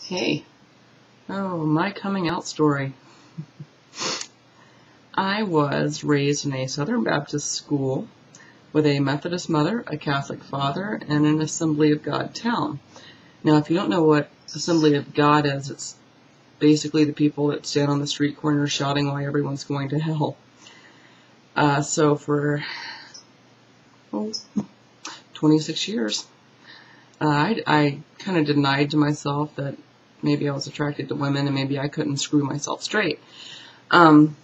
Hey, my coming out story. I was raised in a Southern Baptist school with a Methodist mother, a Catholic father, and an Assembly of God town. Now, if you don't know what Assembly of God is, it's basically the people that stand on the street corner shouting why everyone's going to hell. So for 26 years, I kind of denied to myself that maybe I was attracted to women and maybe I couldn't screw myself straight. But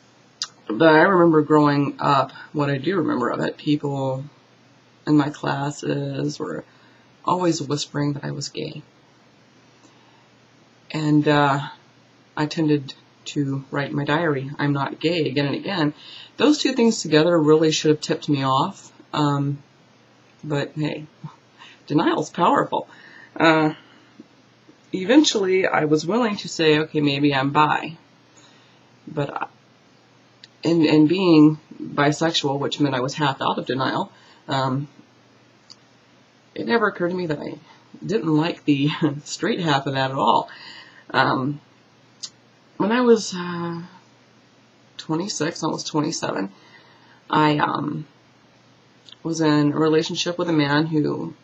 I remember growing up, what I do remember of it, people in my classes were always whispering that I was gay. And I tended to write in my diary, "I'm not gay," again and again. Those two things together really should have tipped me off. But hey, denial's powerful. Eventually, I was willing to say, okay, maybe I'm bi. But in being bisexual, which meant I was half out of denial, it never occurred to me that I didn't like the straight half of that at all. When I was 26, almost 27, I was in a relationship with a man who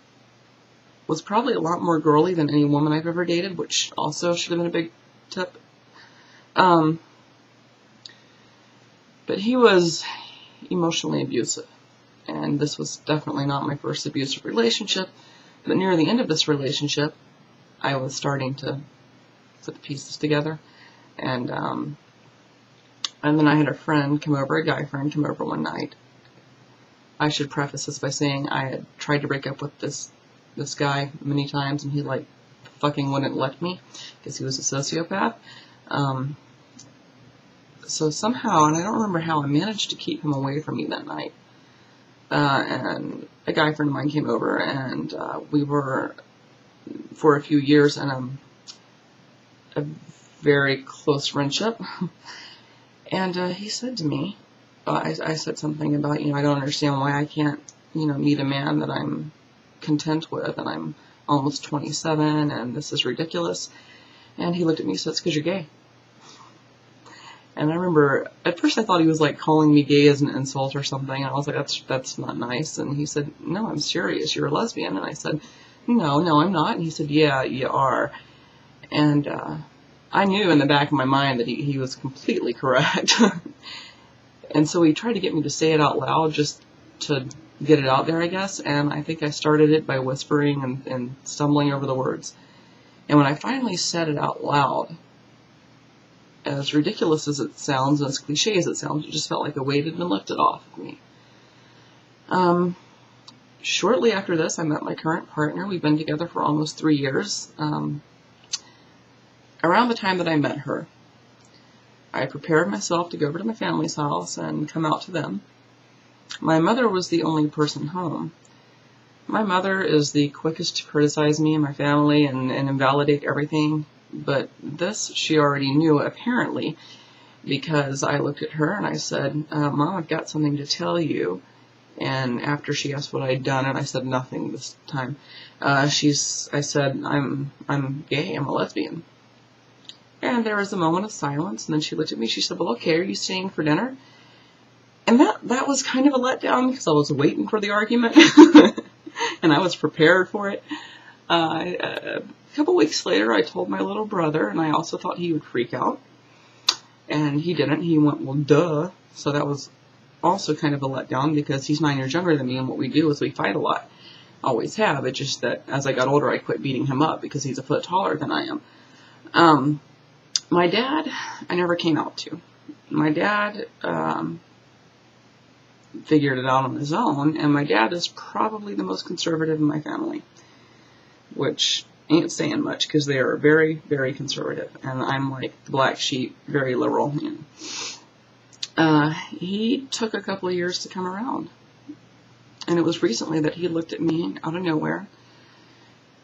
was probably a lot more girly than any woman I've ever dated, which also should have been a big tip. But he was emotionally abusive, and this was definitely not my first abusive relationship. But near the end of this relationship, I was starting to put the pieces together, and then I had a friend come over, a guy friend come over one night. I should preface this by saying I had tried to break up with this guy many times, and he like fucking wouldn't let me because he was a sociopath. So somehow, and I don't remember how, I managed to keep him away from me that night. And a guy friend of mine came over, and we were for a few years in a very close friendship. And he said to me, I said something about, I don't understand why I can't, meet a man that I'm content with, and I'm almost 27, and this is ridiculous. And he looked at me and said, "It's because you're gay." And I remember, at first I thought he was like calling me gay as an insult or something, and I was like, that's not nice. And he said, "No, I'm serious, you're a lesbian." And I said, no, I'm not. And he said, "Yeah, you are." And I knew in the back of my mind that he was completely correct. And so he tried to get me to say it out loud just to get it out there, I guess. And I think I started it by whispering and stumbling over the words. And when I finally said it out loud, as ridiculous as it sounds, and as cliche as it sounds, it just felt like a weight had been lifted off of me. Shortly after this, I met my current partner. We've been together for almost 3 years. Around the time that I met her, I prepared myself to go over to my family's house and come out to them. My mother was the only person home. My mother is the quickest to criticize me and my family and invalidate everything, but this she already knew, apparently, because I looked at her and I said, "Mom, I've got something to tell you." And after she asked what I'd done, and I said nothing this time, I said, I'm gay, I'm a lesbian. And there was a moment of silence, and then she looked at me, she said, "Well, okay, are you staying for dinner?" And that was kind of a letdown, because I was waiting for the argument, and I was prepared for it. A couple weeks later, I told my little brother, and I also thought he would freak out. And he didn't. He went, "Well, duh." So that was also kind of a letdown, because he's 9 years younger than me, and what we do is we fight a lot. Always have. It's just that as I got older, I quit beating him up, because he's a foot taller than I am. My dad, I never came out to. My dad figured it out on his own, and my dad is probably the most conservative in my family, which ain't saying much, because they are very, very conservative, and I'm like the black sheep, very liberal. He took a couple of years to come around, and it was recently that he looked at me out of nowhere,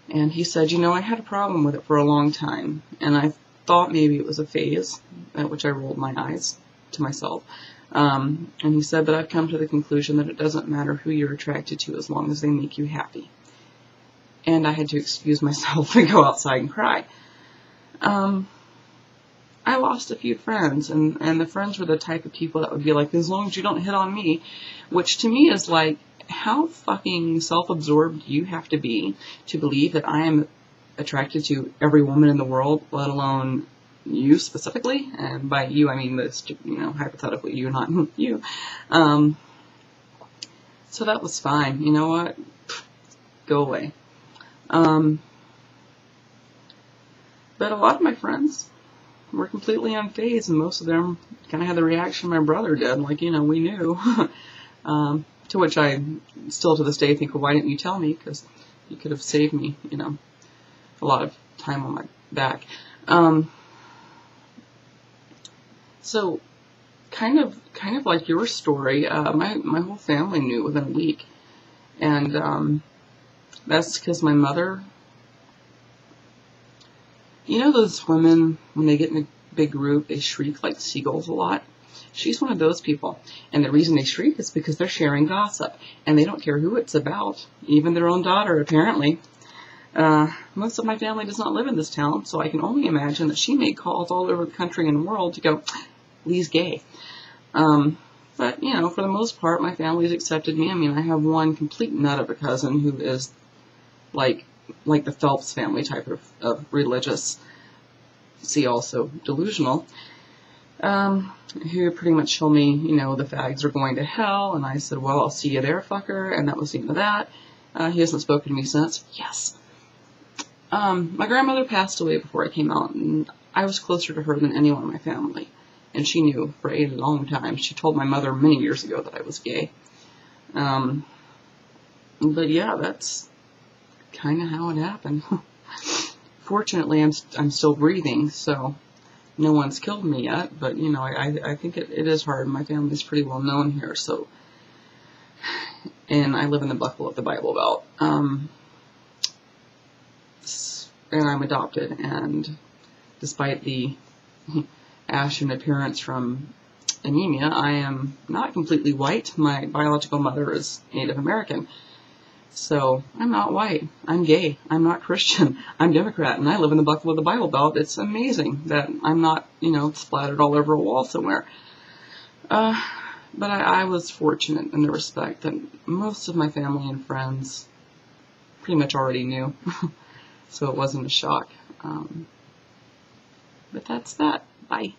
and he said, "I had a problem with it for a long time, and I thought maybe it was a phase," at which I rolled my eyes to myself. And he said, "But I've come to the conclusion that it doesn't matter who you're attracted to as long as they make you happy." And I had to excuse myself and go outside and cry. I lost a few friends, and the friends were the type of people that would be like, as long as you don't hit on me, which to me is like, how fucking self-absorbed do you have to be to believe that I am attracted to every woman in the world, let alone you specifically? And by you, I mean this, hypothetically you, not you. So that was fine. You know what? Go away. But a lot of my friends were completely unfazed, and most of them kind of had the reaction my brother did, like, we knew. To which I still to this day think, well, why didn't you tell me? Because you could have saved me, a lot of time on my back. So kind of like your story, my whole family knew within a week, and that's because my mother, those women, when they get in a big group, they shriek like seagulls a lot. She's one of those people. And the reason they shriek is because they're sharing gossip. And they don't care who it's about. Even their own daughter, apparently. Most of my family does not live in this town, so I can only imagine that she made calls all over the country and the world to go, Lee's gay. But, for the most part, my family's accepted me. I mean, I have one complete nut of a cousin who is like the Phelps family type of religious, see also delusional, who pretty much told me, the fags are going to hell, and I said, well, I'll see you there, fucker, and that was the end of that. He hasn't spoken to me since. Yes. My grandmother passed away before I came out, and I was closer to her than anyone in my family, and she knew for a long time. She told my mother many years ago that I was gay. But yeah, that's kind of how it happened. Fortunately, I'm still breathing, so no one's killed me yet, but, I think it is hard. My family's pretty well known here, so, and I live in the Buckle of the Bible Belt, and I'm adopted, and despite the ashen appearance from anemia, I am not completely white. My biological mother is Native American. So, I'm not white. I'm gay. I'm not Christian. I'm Democrat, and I live in the Buckle of the Bible Belt. It's amazing that I'm not, splattered all over a wall somewhere. But I was fortunate in the respect that most of my family and friends pretty much already knew. So it wasn't a shock. But that's that. Bye.